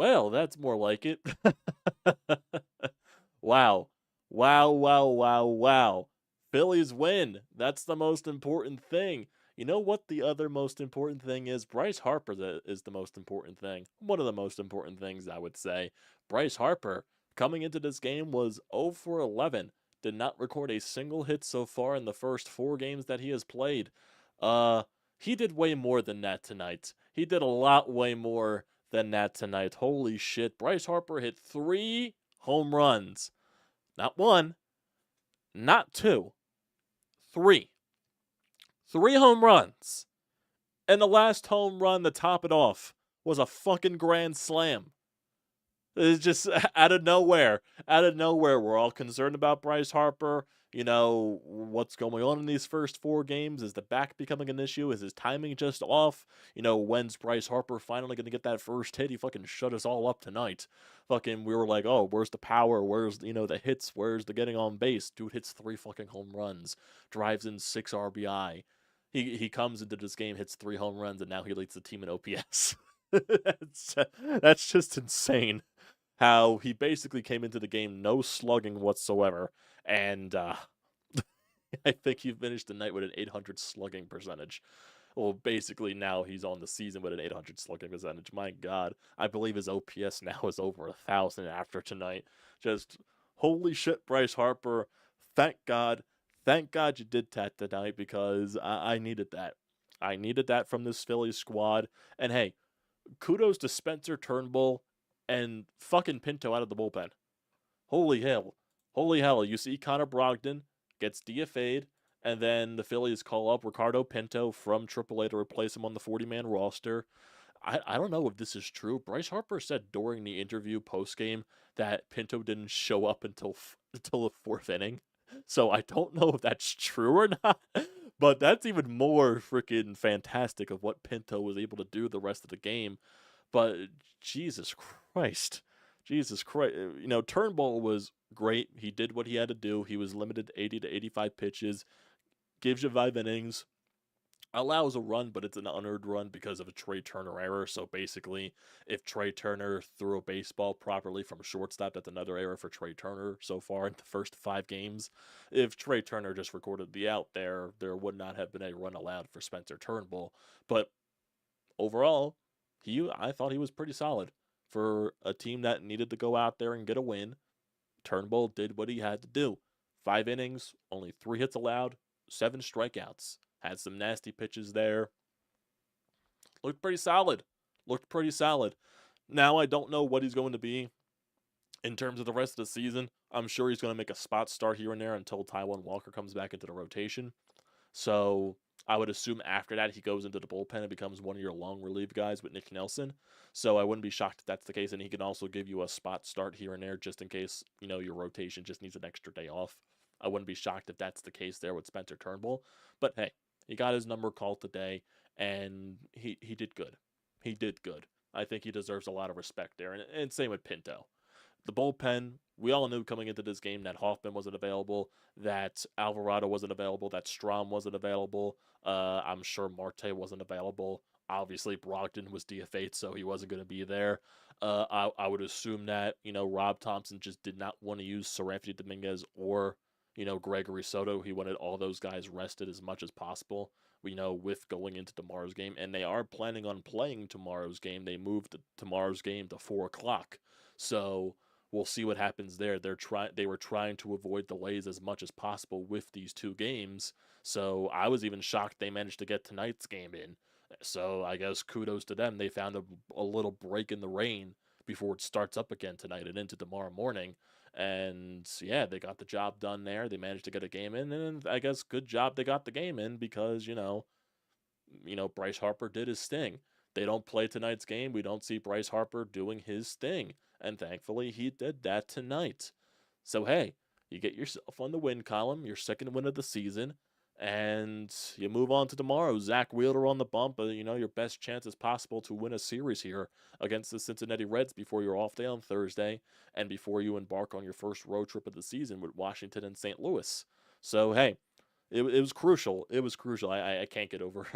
Well, that's more like it. Wow. Wow, wow, wow, wow. Phillies win. That's the most important thing. You know what the other most important thing is? Bryce Harper is the most important thing. One of the most important things, I would say. Bryce Harper, coming into this game, was 0 for 11. Did not record a single hit so far in the first 4 games that he has played. Uh, he did way more than that tonight. He did a lot way more than that tonight. Holy shit. Bryce Harper hit 3 home runs. Not one, not two, three. 3 home runs. And the last home run to top it off was a fucking grand slam. It's just out of nowhere. Out of nowhere. We're all concerned about Bryce Harper. You know, what's going on in these first 4 games? Is the back becoming an issue? Is his timing just off? You know, when's Bryce Harper finally going to get that first hit? He fucking shut us all up tonight. Fucking, we were like, oh, where's the power? Where's, the hits? Where's the getting on base? Dude hits 3 fucking home runs, drives in 6 RBI. He comes into this game, hits 3 home runs, and now he leads the team in OPS. That's just insane how he basically came into the game no slugging whatsoever, and I think he finished the night with an 800 slugging percentage. Well, basically now he's on the season with an 800 slugging percentage. My God, I believe his OPS now is over 1,000 after tonight. Just holy shit, Bryce Harper! Thank God you did that tonight because I needed that. I needed that from this Phillies squad. And hey, kudos to Spencer Turnbull and fucking Pinto out of the bullpen. Holy hell. Holy hell. You see Connor Brogdon gets DFA'd, and then the Phillies call up Ricardo Pinto from AAA to replace him on the 40-man roster. I don't know if this is true. Bryce Harper said during the interview post-game that Pinto didn't show up until the 4th inning. So I don't know if that's true or not. But that's even more freaking fantastic of what Pinto was able to do the rest of the game. But Jesus Christ. Jesus Christ. Turnbull was great. He did what he had to do. He was limited to 80 to 85 pitches, gives you 5 innings, allows a run, but it's an unearned run because of a Trey Turner error. So basically, if Trey Turner threw a baseball properly from shortstop, that's another error for Trey Turner so far in the first 5 games. If Trey Turner just recorded the out there would not have been a run allowed for Spencer Turnbull. But overall, I thought he was pretty solid for a team that needed to go out there and get a win. Turnbull did what he had to do. 5 innings, only 3 hits allowed, 7 strikeouts. Had some nasty pitches there. Looked pretty solid. Now I don't know what he's going to be in terms of the rest of the season. I'm sure he's going to make a spot start here and there until Taijuan Walker comes back into the rotation. So I would assume after that he goes into the bullpen and becomes one of your long relief guys with Nick Nelson. So I wouldn't be shocked if that's the case. And he can also give you a spot start here and there just in case, your rotation just needs an extra day off. I wouldn't be shocked if that's the case there with Spencer Turnbull. But hey, he got his number called today, and he did good. He did good. I think he deserves a lot of respect there. And same with Pinto. The bullpen, we all knew coming into this game that Hoffman wasn't available, that Alvarado wasn't available, that Strom wasn't available. I'm sure Marte wasn't available. Obviously, Brogdon was DFA'd, so he wasn't going to be there. I would assume that, Rob Thompson just did not want to use Seranthony Dominguez or Gregory Soto. He wanted all those guys rested as much as possible, with going into tomorrow's game. And they are planning on playing tomorrow's game. They moved tomorrow's game to 4 o'clock. So we'll see what happens there. They were trying to avoid delays as much as possible with these 2 games. So I was even shocked they managed to get tonight's game in. So I guess kudos to them. They found a little break in the rain before it starts up again tonight and into tomorrow morning. And yeah, they got the job done there. They managed to get a game in, and I guess good job they got the game in because Bryce Harper did his thing. They don't play tonight's game. We don't see Bryce Harper doing his thing, and thankfully he did that tonight. So hey, you get yourself on the win column, your 2nd win of the season, and you move on to tomorrow. Zack Wheeler on the bump, your best chance as possible to win a series here against the Cincinnati Reds before your off day on Thursday and before you embark on your first road trip of the season with Washington and St. Louis. So, hey, it was crucial. It was crucial. I can't get over,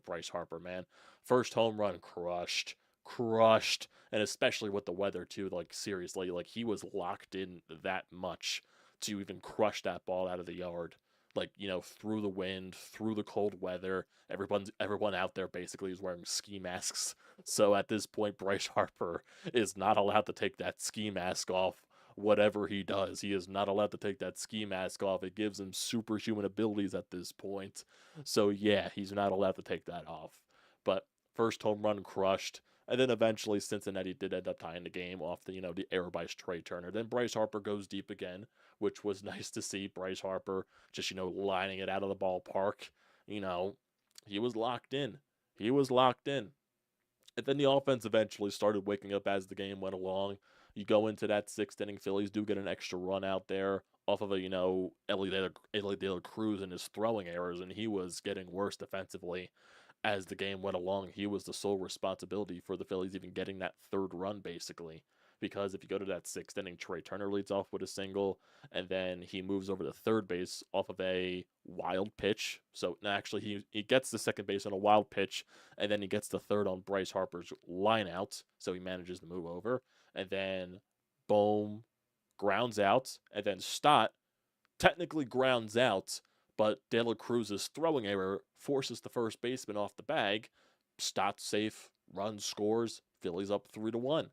Bryce Harper, man. First home run crushed. crushed, and especially with the weather too. Like seriously, like he was locked in that much to even crush that ball out of the yard. Like, through the wind, through the cold weather, everyone out there basically is wearing ski masks. So at this point, Bryce Harper is not allowed to take that ski mask off. Whatever he does, he is not allowed to take that ski mask off. It gives him superhuman abilities at this point. So yeah, he's not allowed to take that off. But first home run crushed. And then eventually Cincinnati did end up tying the game off the error by Trey Turner. Then Bryce Harper goes deep again, which was nice to see. Bryce Harper just, lining it out of the ballpark. He was locked in. He was locked in. And then the offense eventually started waking up as the game went along. You go into that sixth inning, Phillies do get an extra run out there off of Ellie De La Cruz and his throwing errors, and he was getting worse defensively as the game went along. He was the sole responsibility for the Phillies even getting that third run, basically. Because if you go to that sixth inning, Trey Turner leads off with a single, and then he moves over to third base off of a wild pitch. So actually, he gets the second base on a wild pitch, and then he gets the third on Bryce Harper's line out. So he manages to move over, and then boom, grounds out, and then Stott technically grounds out, but De La Cruz's throwing error forces the first baseman off the bag. Stott's safe, run scores, Phillies up 3-1.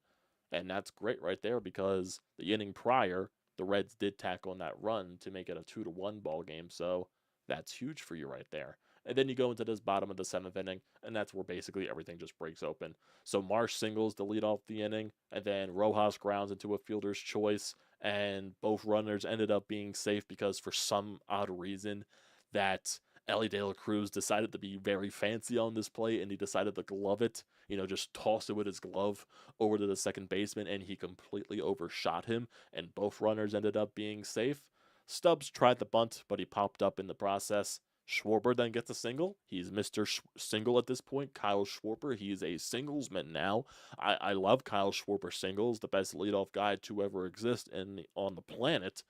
And that's great right there because the inning prior, the Reds did tack on that run to make it a 2-1 ball game. So that's huge for you right there. And then you go into this bottom of the seventh inning, and that's where basically everything just breaks open. So Marsh singles to lead off the inning, and then Rojas grounds into a fielder's choice, and both runners ended up being safe because for some odd reason that Ellie De La Cruz decided to be very fancy on this play, and he decided to glove it, just toss it with his glove over to the second baseman, and he completely overshot him, and both runners ended up being safe. Stubbs tried the bunt, but he popped up in the process. Schwarber then gets a single. He's Mr. Single at this point. Kyle Schwarber, he's a singlesman now. I love Kyle Schwarber singles, the best leadoff guy to ever exist on the planet.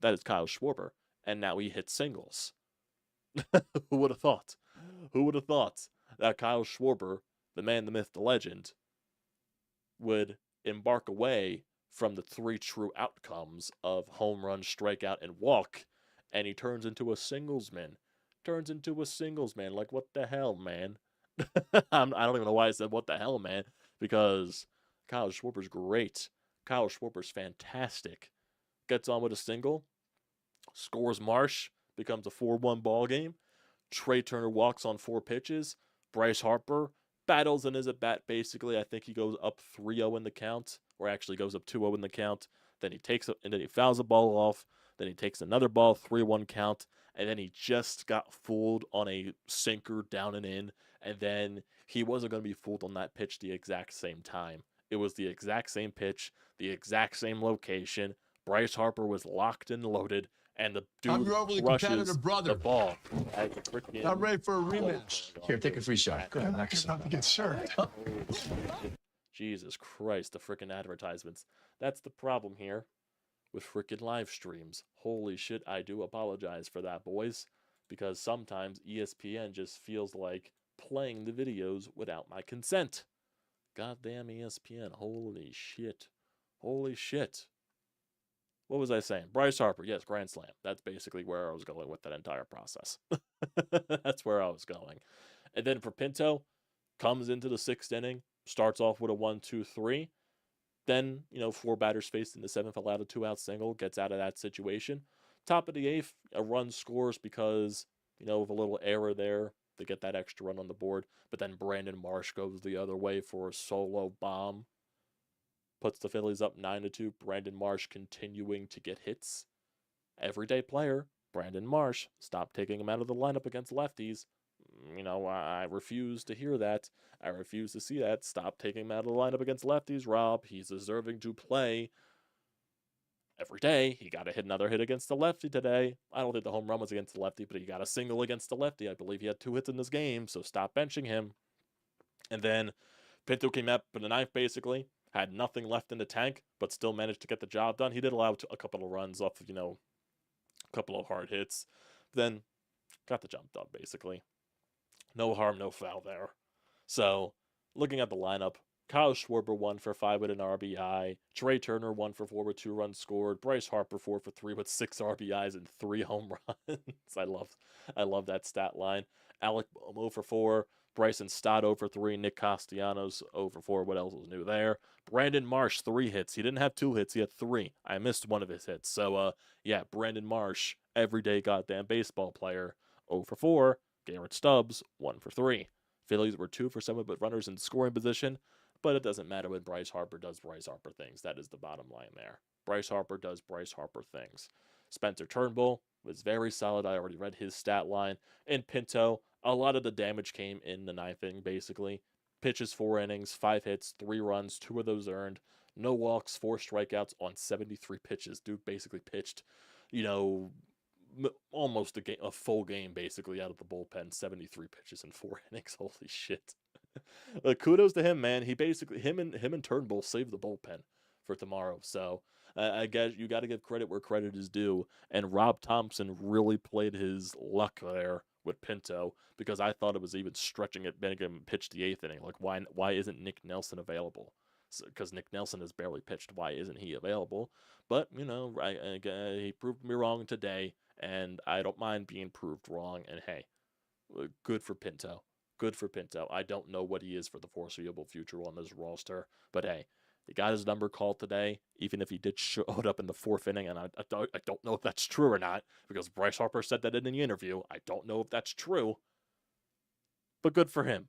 That is Kyle Schwarber. And now he hits singles. Who would have thought? Who would have thought that Kyle Schwarber, the man, the myth, the legend, would embark away from the three true outcomes of home run, strikeout, and walk, and he turns into a singlesman. Like, what the hell, man? I don't even know why I said what the hell, man, because Kyle Schwarber's great. Kyle Schwarber's fantastic. Gets on with a single, scores Marsh, becomes a 4-1 ball game. Trey Turner walks on 4 pitches. Bryce Harper battles in his at bat, basically. I think he goes up 3-0 in the count, or actually goes up 2-0 in the count. Then he fouls the ball off. Then he takes another ball, 3-1 count, and then he just got fooled on a sinker down and in, and then he wasn't going to be fooled on that pitch the exact same time. It was the exact same pitch, the exact same location. Bryce Harper was locked and loaded, and the dude crushes the ball. I'm ready for a rematch. Here, take a free shot. Go ahead, knock yourself About to get served. Jesus Christ, the freaking advertisements. That's the problem here with freaking live streams. Holy shit, I do apologize for that, boys, because sometimes ESPN just feels like playing the videos without my consent. Goddamn ESPN. Holy shit. Holy shit. What was I saying? Bryce Harper, yes, grand slam. That's basically where I was going with that entire process. That's where I was going. And then for Pinto, comes into the sixth inning, starts off with a 1-2-3. Then, 4 batters faced in the seventh, allowed a 2-out single, gets out of that situation. Top of the eighth, a run scores because, of a little error there to get that extra run on the board. But then Brandon Marsh goes the other way for a solo bomb. Puts the Phillies up 9-2. Brandon Marsh continuing to get hits. Everyday player, Brandon Marsh. Stop taking him out of the lineup against lefties. I refuse to hear that. I refuse to see that. Stop taking him out of the lineup against lefties, Rob. He's deserving to play every day. He got to hit another hit against the lefty today. I don't think the home run was against the lefty, but he got a single against the lefty. I believe he had 2 hits in this game, so stop benching him. And then Pinto came up in the ninth, basically. Had nothing left in the tank, but still managed to get the job done. He did allow a couple of runs off of, a couple of hard hits. Then got the job done, basically. No harm, no foul there. So, looking at the lineup, Kyle Schwarber 1 for 5 with an RBI. Trey Turner 1 for 4 with 2 runs scored. Bryce Harper 4 for 3 with 6 RBIs and 3 home runs. I love that stat line. Alec Bohm 0 for 4. Bryson Stott 0 for 3. Nick Castellanos 0 for 4. What else was new there? Brandon Marsh 3 hits. He didn't have 2 hits. He had 3. I missed one of his hits. So yeah, Brandon Marsh, everyday goddamn baseball player, 0 for 4. Garrett Stubbs 1 for 3. Phillies were 2 for 7 with runners in scoring position. But it doesn't matter when Bryce Harper does Bryce Harper things. That is the bottom line there. Bryce Harper does Bryce Harper things. Spencer Turnbull was very solid. I already read his stat line. And Pinto, a lot of the damage came in the 9th inning, basically. Pitches 4 innings, 5 hits, 3 runs, 2 of those earned. No walks, 4 strikeouts on 73 pitches. Dude basically pitched, almost a full game, basically, out of the bullpen. 73 pitches in 4 innings. Holy shit. Kudos to him, man. He basically him and Turnbull saved the bullpen for tomorrow. So I guess you got to give credit where credit is due. And Rob Thompson really played his luck there with Pinto, because I thought it was even stretching it. Bennigan pitched the 8th inning. Like why isn't Nick Nelson available? Because Nick Nelson has barely pitched. Why isn't he available? But he proved me wrong today, and I don't mind being proved wrong. And hey, good for Pinto. Good for Pinto. I don't know what he is for the foreseeable future on this roster, but hey, he got his number called today, even if he did show up in the 4th inning, and I don't know if that's true or not, because Bryce Harper said that in the interview. I don't know if that's true, but good for him.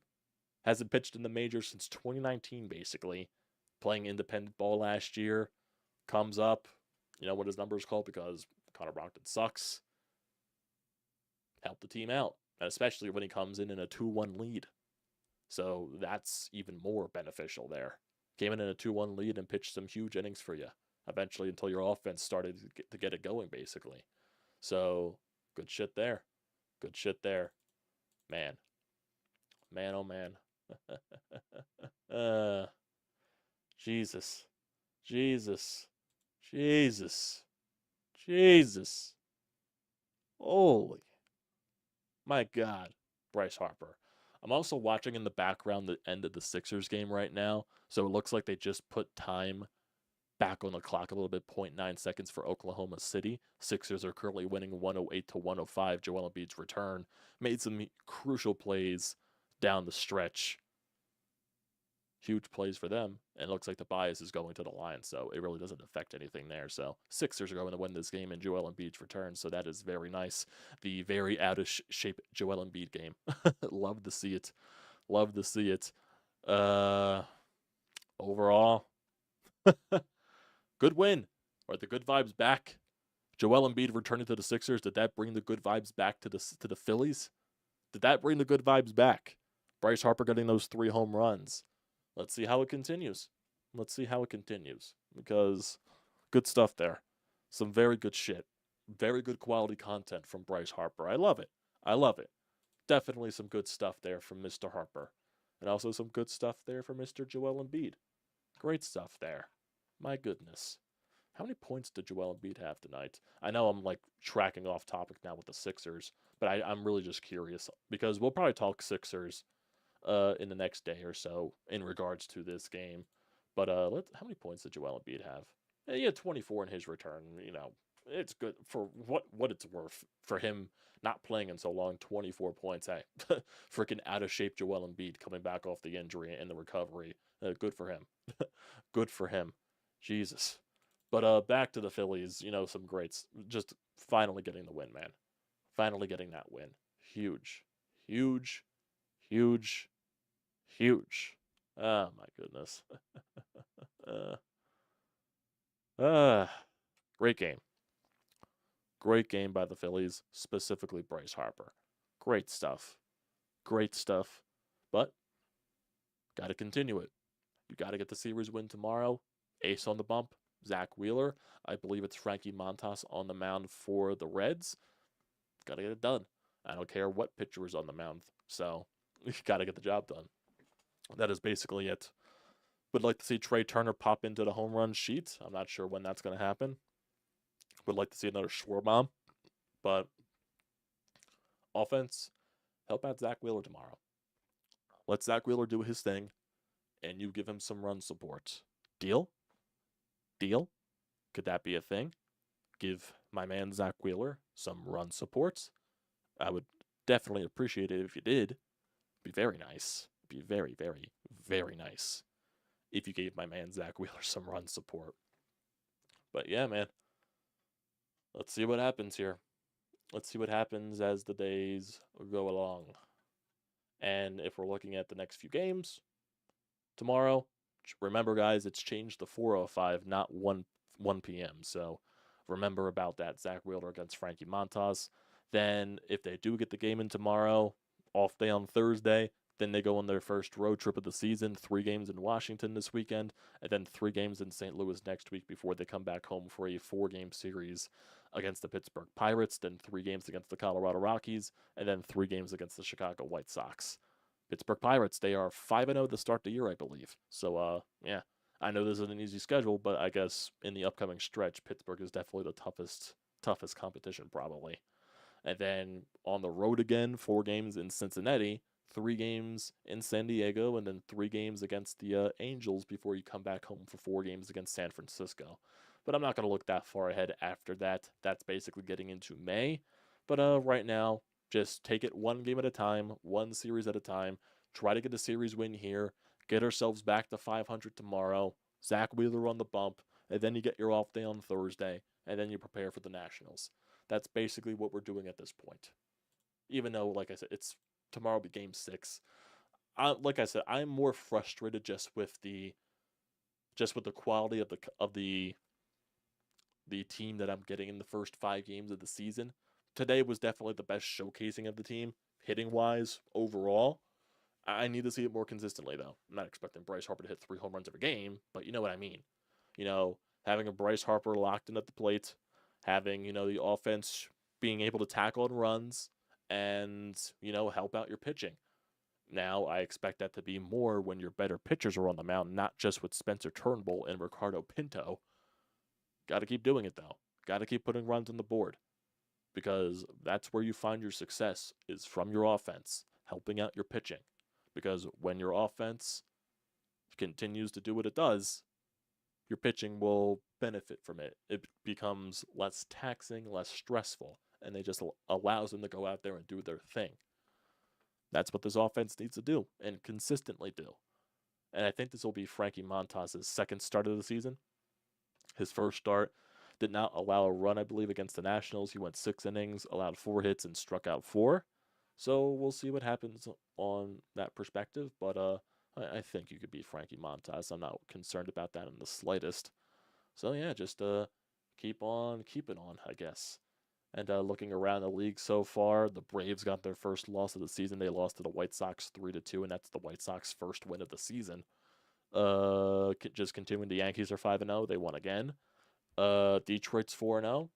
Hasn't pitched in the majors since 2019, basically. Playing independent ball last year. Comes up, what his number is called, because Connor Brockton sucks. Help the team out. And especially when he comes in a 2-1 lead. So that's even more beneficial there. Came in a 2-1 lead and pitched some huge innings for you. Eventually, until your offense started to get it going, basically. So, good shit there. Good shit there. Man. Man, oh man. Jesus. Jesus. Jesus. Jesus. Holy. My God, Bryce Harper. I'm also watching in the background the end of the Sixers game right now, so it looks like they just put time back on the clock a little bit, 0.9 seconds for Oklahoma City. Sixers are currently winning 108-105. Joel Embiid's return made some crucial plays down the stretch. Huge plays for them, and it looks like the bias is going to the Lions, so it really doesn't affect anything there. So Sixers are going to win this game in Joel Embiid's return, so that is very nice. The very out of shape Joel Embiid game. Love to see it. Love to see it. Overall, good win. Are the good vibes back? Joel Embiid returning to the Sixers, did that bring the good vibes back to the Phillies? Did that bring the good vibes back? Bryce Harper getting those 3 home runs. Let's see how it continues. Let's see how it continues. Because good stuff there. Some very good shit. Very good quality content from Bryce Harper. I love it. I love it. Definitely some good stuff there from Mr. Harper. And also some good stuff there from Mr. Joel Embiid. Great stuff there. My goodness. How many points did Joel Embiid have tonight? I know I'm tracking off topic now with the Sixers, but I'm really just curious, because we'll probably talk Sixers in the next day or so in regards to this game. But how many points did Joel Embiid have? He had 24 in his return. It's good for what it's worth for him not playing in so long. 24 points. Hey, freaking out of shape Joel Embiid coming back off the injury and the recovery. Good for him. Good for him. Jesus. But back to the Phillies. Some greats. Just finally getting the win, man. Finally getting that win. Huge. Huge. Huge. Huge. Oh, my goodness. Great game. Great game by the Phillies, specifically Bryce Harper. Great stuff. Great stuff. But, got to continue it. You got to get the series win tomorrow. Ace on the bump, Zack Wheeler. I believe it's Frankie Montas on the mound for the Reds. Got to get it done. I don't care what pitcher is on the mound. So, you got to get the job done. That is basically it. Would like to see Trey Turner pop into the home run sheet. I'm not sure when that's going to happen. Would like to see another Schwarber. But offense, help out Zack Wheeler tomorrow. Let Zack Wheeler do his thing. and you give him some run support. Deal? Deal? Could that be a thing? Give my man Zack Wheeler some run support? I would definitely appreciate it if you did. Be very nice. Be very, very, very nice if you gave my man Zack Wheeler some run support. But yeah, man. Let's see what happens here. Let's see what happens as the days go along. And if we're looking at the next few games, tomorrow, remember, guys, it's changed to 4:05, not 1 p.m. So remember about that. Zack Wheeler against Frankie Montas. Then if they do get the game in tomorrow, off day on Thursday, then they go on their first road trip of the season, 3 games in Washington this weekend, and then 3 games in St. Louis next week before they come back home for a 4-game series against the Pittsburgh Pirates, then 3 games against the Colorado Rockies, and then 3 games against the Chicago White Sox. Pittsburgh Pirates, they are 5-0 to start the year, I believe. So, yeah, I know this is an easy schedule, but I guess in the upcoming stretch, Pittsburgh is definitely the toughest competition probably. And then on the road again, 4 games in Cincinnati, 3 games in San Diego, and then 3 games against the Angels before you come back home for 4 games against San Francisco. But I'm not going to look that far ahead after that. That's basically getting into May. But right now, just take it 1 game at a time, 1 series at a time. Try to get a series win here. Get ourselves back to 500 tomorrow. Zack Wheeler on the bump. And then you get your off day on Thursday. And then you prepare for the Nationals. That's basically what we're doing at this point. Even though, like I said, it's tomorrow will be Game 6. Like I said, I'm more frustrated just with the quality of the team that I'm getting in the first 5 games of the season. Today was definitely the best showcasing of the team, hitting wise overall. I need to see it more consistently, though. I'm not expecting Bryce Harper to hit 3 home runs every game, but you know what I mean. Having a Bryce Harper locked in at the plate, having, the offense being able to tackle and runs and, help out your pitching. Now, I expect that to be more when your better pitchers are on the mound, not just with Spencer Turnbull and Ricardo Pinto. Got to keep doing it, though. Got to keep putting runs on the board because that's where you find your success is from your offense, helping out your pitching. Because when your offense continues to do what it does, your pitching will benefit from it. It becomes less taxing, less stressful, and it just allows them to go out there and do their thing. That's what this offense needs to do and consistently do. And I think this will be Frankie Montas' second start of the season. His first start did not allow a run, I believe, against the Nationals. He went 6 innings, allowed 4 hits, and struck out 4. So we'll see what happens on that perspective. But I think you could beat Frankie Montas. I'm not concerned about that in the slightest. So yeah, just keep on keeping on, I guess. And looking around the league so far, the Braves got their first loss of the season. They lost to the White Sox 3-2, and that's the White Sox' first win of the season. Just continuing, the Yankees are 5-0. They won again. Detroit's 4-0.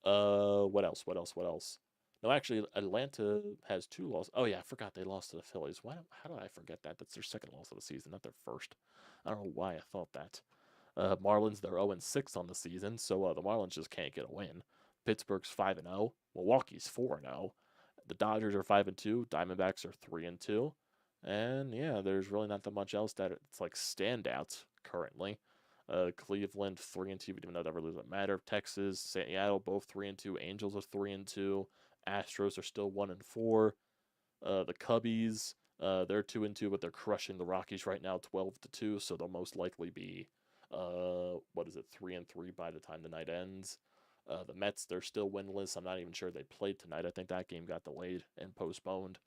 What else? No, actually, Atlanta has 2 losses. Oh, yeah, I forgot they lost to the Phillies. How did I forget that? That's their second loss of the season, not their first. I don't know why I thought that. Marlins, they're 0-6 on the season, so the Marlins just can't get a win. Pittsburgh's 5-0. Milwaukee's 4-0. The Dodgers are 5-2. Diamondbacks are 3-2. And, yeah, there's really not that much else that it's like standouts currently. Cleveland 3-2, even though that really doesn't matter. Texas, Seattle, both 3-2. Angels are 3-2. Astros are still 1-4. The Cubbies, they're 2-2, but they're crushing the Rockies right now, 12-2. So they'll most likely be 3-3 by the time the night ends. The Mets, they're still winless. I'm not even sure they played tonight. I think that game got delayed and postponed.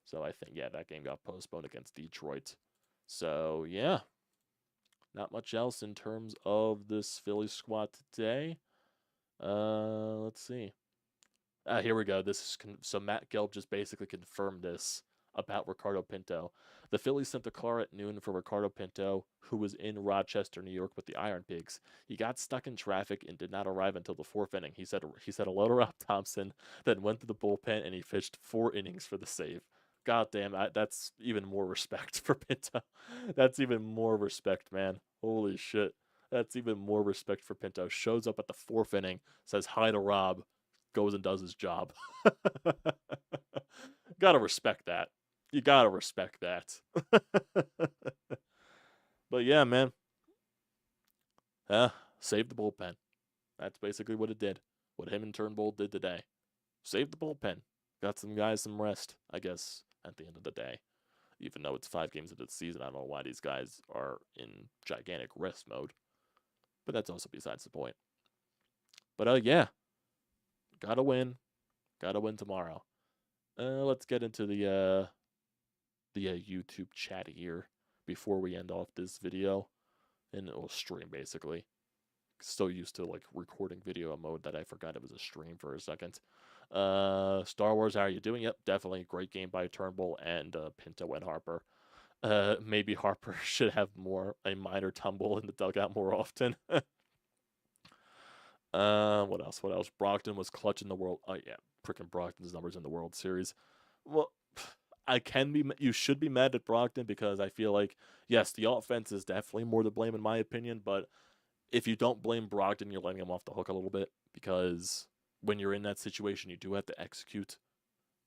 So I think, yeah, that game got postponed against Detroit. So, yeah. Not much else in terms of this Phillies squad today. Let's see. Here we go. So Matt Gelb just basically confirmed this about Ricardo Pinto. The Phillies sent the car at noon for Ricardo Pinto, who was in Rochester, New York with the Iron Pigs. He got stuck in traffic and did not arrive until the 4th inning. He said hello to Rob Thompson, then went to the bullpen and he pitched 4 innings for the save. God damn, that's even more respect for Pinto. That's even more respect, man. Holy shit. That's even more respect for Pinto. Shows up at the 4th inning, says hi to Rob, goes and does his job. Gotta respect that. You gotta respect that. But yeah, man. Save the bullpen. That's basically what it did. What him and Turnbull did today. Save the bullpen. Got some guys some rest, I guess, at the end of the day. Even though it's 5 games into the season, I don't know why these guys are in gigantic rest mode. But that's also besides the point. But yeah. Gotta win. Gotta win tomorrow. Let's get into the YouTube chat here before we end off this video. And it will stream, basically. So used to, like, recording video mode that I forgot it was a stream for a second. Star Wars, how are you doing? Yep, definitely. Great game by Turnbull and Pinto and Harper. Maybe Harper should have a minor tumble in the dugout more often. What else? Brogdon was clutch in the world. Oh, yeah. Frickin' Brogdon's numbers in the World Series. Well, you should be mad at Brogdon because I feel like, yes, the offense is definitely more to blame in my opinion, but if you don't blame Brogdon, you're letting him off the hook a little bit because when you're in that situation, you do have to execute.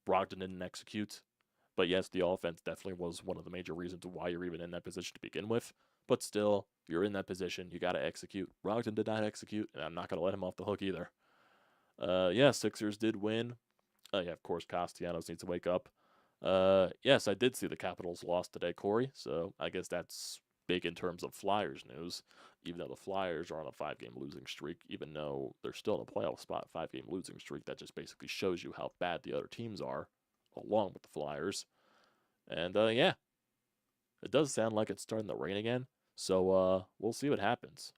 Brogdon didn't execute. But yes, the offense definitely was one of the major reasons why you're even in that position to begin with. But still, you're in that position. You got to execute. Brogdon did not execute, and I'm not going to let him off the hook either. Yeah, Sixers did win. Yeah, of course, Castellanos needs to wake up. Yes, I did see the Capitals lost today, Corey. So I guess that's big in terms of Flyers news. Even though the Flyers are on a 5-game losing streak, even though they're still in a playoff spot, 5-game losing streak, that just basically shows you how bad the other teams are, along with the Flyers. And yeah, it does sound like it's starting to rain again. So we'll see what happens.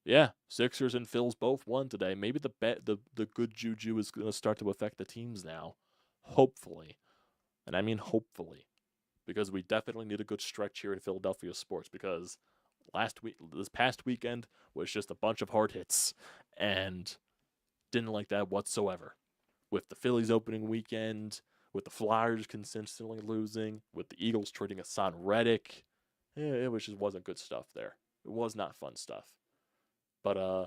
Yeah, Sixers and Phils both won today. Maybe the good juju is going to start to affect the teams now. Hopefully. And I mean hopefully. Because we definitely need a good stretch here in Philadelphia sports this past weekend was just a bunch of hard hits and didn't like that whatsoever. With the Phillies opening weekend, with the Flyers consistently losing, with the Eagles trading Hassan Reddick, it just wasn't good stuff there. It was not fun stuff. But I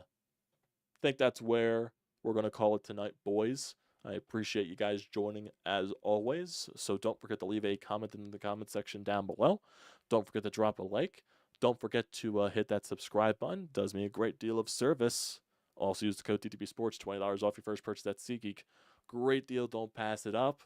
think that's where we're going to call it tonight, boys. I appreciate you guys joining as always. So don't forget to leave a comment in the comment section down below. Don't forget to drop a like. Don't forget to hit that subscribe button. It does me a great deal of service. Also use the code TTPSPORTS, $20 off your first purchase at SeatGeek. Great deal. Don't pass it up.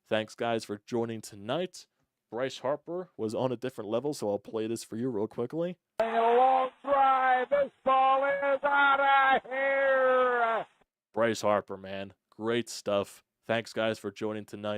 Thanks, guys, for joining tonight. Bryce Harper was on a different level, so I'll play this for you real quickly. A long drive. This ball is out of here. Bryce Harper, man. Great stuff. Thanks, guys, for joining tonight.